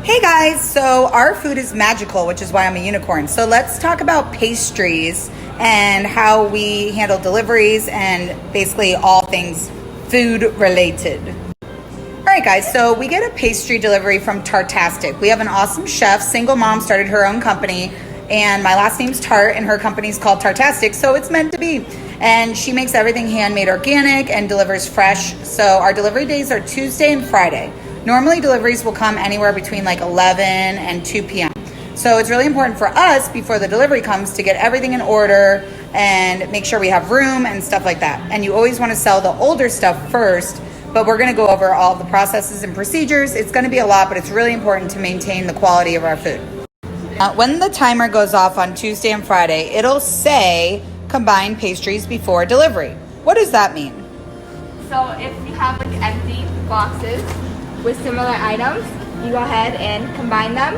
Hey guys, so our food is magical, which is why I'm a unicorn. So let's talk about pastries and how we handle deliveries and basically all things food related. All right guys, so we get a pastry delivery from Tartastic. We have an awesome chef, single mom, started her own company, and my last name's Tart and her company's called Tartastic, so it's meant to be. And she makes everything handmade organic and delivers fresh. So our delivery days are Tuesday and Friday. Normally deliveries will come anywhere between like 11 and 2 p.m. So it's really important for us before the delivery comes to get everything in order and make sure we have room and stuff like that. And you always want to sell the older stuff first, but we're going to go over all the processes and procedures. It's going to be a lot, but it's really important to maintain the quality of our food. When the timer goes off on Tuesday and Friday, it'll say combine pastries before delivery. What does that mean? So if you have like empty boxes with similar items, you go ahead and combine them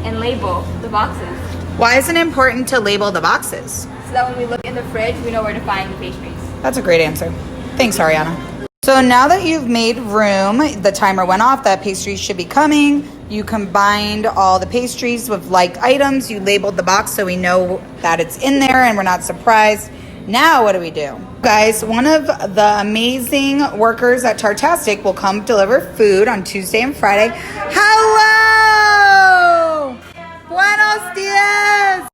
and label the boxes. Why is it important to label the boxes? So that when we look in the fridge, we know where to find the pastries. That's a great answer. Thanks, Ariana. So now that you've made room, the timer went off, that pastries should be coming. You combined all the pastries with like items. You labeled the box so we know that it's in there and we're not surprised. Now what do we do? Guys, one of the amazing workers at Tartastic will come deliver food on Tuesday and Friday. Hello! Buenos dias!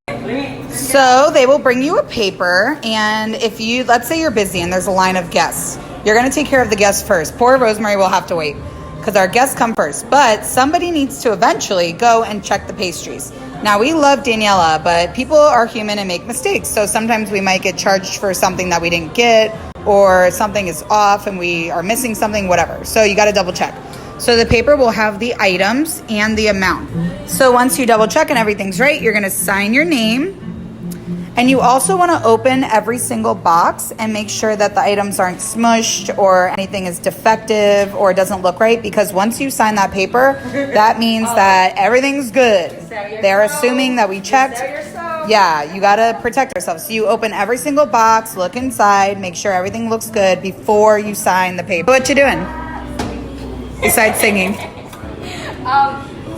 So they will bring you a paper, and if you, let's say you're busy and there's a line of guests, you're gonna take care of the guests first. Poor Rosemary will have to wait because our guests come first, but somebody needs to eventually go and check the pastries. Now, we love Daniela, but people are human and make mistakes. So sometimes we might get charged for something that we didn't get, or something is off and we are missing something, whatever. So you got to double check. So the paper will have the items and the amount. So once you double check and everything's right, you're going to sign your name. And you also want to open every single box and make sure that the items aren't smushed or anything is defective or doesn't look right, because once you sign that paper, that means that everything's good. They're assuming that we checked. Yeah, you got to protect ourselves. So you open every single box, look inside, make sure everything looks good before you sign the paper. What you doing besides singing?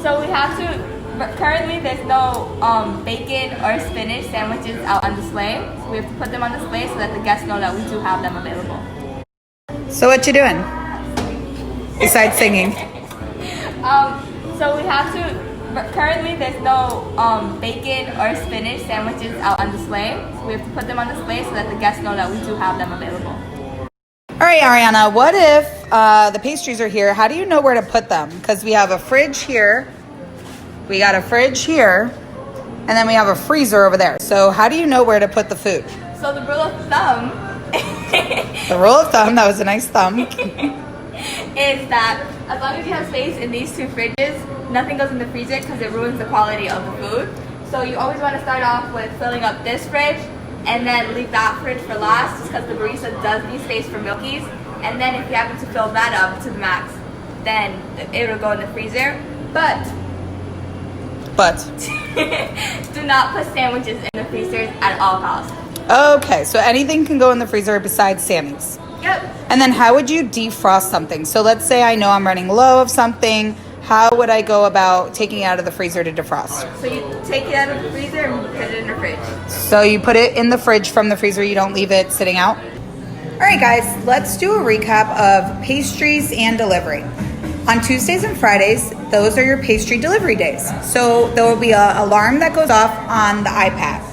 So we have to, but currently there's no bacon or spinach sandwiches out on display. So we have to put them on display so that the guests know that we do have them available. So what you doing besides singing? So we have to, but currently there's no bacon or spinach sandwiches out on display. So we have to put them on display so that the guests know that we do have them available. All right, Ariana, what if the pastries are here? How do you know where to put them? Because we have a fridge here. We got a fridge here, and then we have a freezer over there. So how do you know where to put the food? So the rule of thumb The rule of thumb, that was a nice thumb. is that as long as you have space in these two fridges, nothing goes in the freezer because it ruins the quality of the food. So you always want to start off with filling up this fridge and then leave that fridge for last, just because the barista does need space for milkies. And then if you happen to fill that up to the max, then it'll go in the freezer. But do not put sandwiches in the freezers at all costs. Okay, so anything can go in the freezer besides Sammy's. Yep. And then how would you defrost something? So let's say I know I'm running low of something. How would I go about taking it out of the freezer to defrost? So you take it out of the freezer and put it in the fridge. So you put it in the fridge from the freezer, you don't leave it sitting out? All right, guys, let's do a recap of pastries and delivery. On Tuesdays and Fridays, those are your pastry delivery days. So there will be an alarm that goes off on the iPad.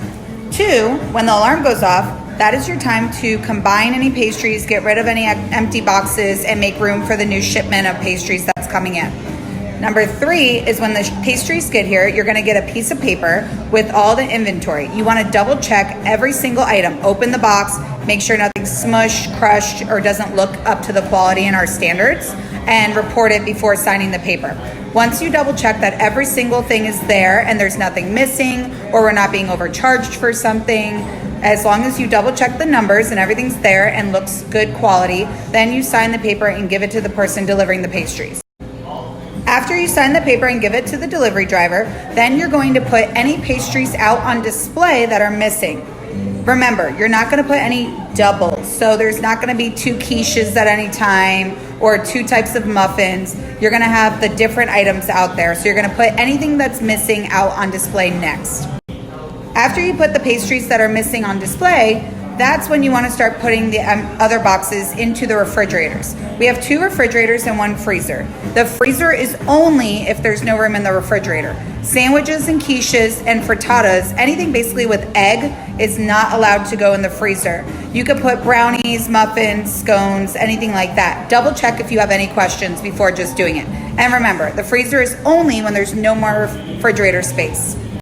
2, when the alarm goes off, that is your time to combine any pastries, get rid of any empty boxes, and make room for the new shipment of pastries that's coming in. Number 3 is when the pastries get here, you're gonna get a piece of paper with all the inventory. You wanna double check every single item. Open the box, make sure nothing's smushed, crushed, or doesn't look up to the quality in our standards, and report it before signing the paper. Once you double check that every single thing is there and there's nothing missing, or we're not being overcharged for something, as long as you double check the numbers and everything's there and looks good quality, then you sign the paper and give it to the person delivering the pastries. After you sign the paper and give it to the delivery driver, then you're going to put any pastries out on display that are missing. Remember, you're not going to put any doubles. So there's not going to be 2 quiches at any time or 2 types of muffins. You're going to have the different items out there. So you're going to put anything that's missing out on display next. After you put the pastries that are missing on display, that's when you want to start putting the other boxes into the refrigerators. We have 2 refrigerators and 1 freezer. The freezer is only if there's no room in the refrigerator. Sandwiches and quiches and frittatas, anything basically with egg, is not allowed to go in the freezer. You could put brownies, muffins, scones, anything like that. Double check if you have any questions before just doing it. And remember, the freezer is only when there's no more refrigerator space.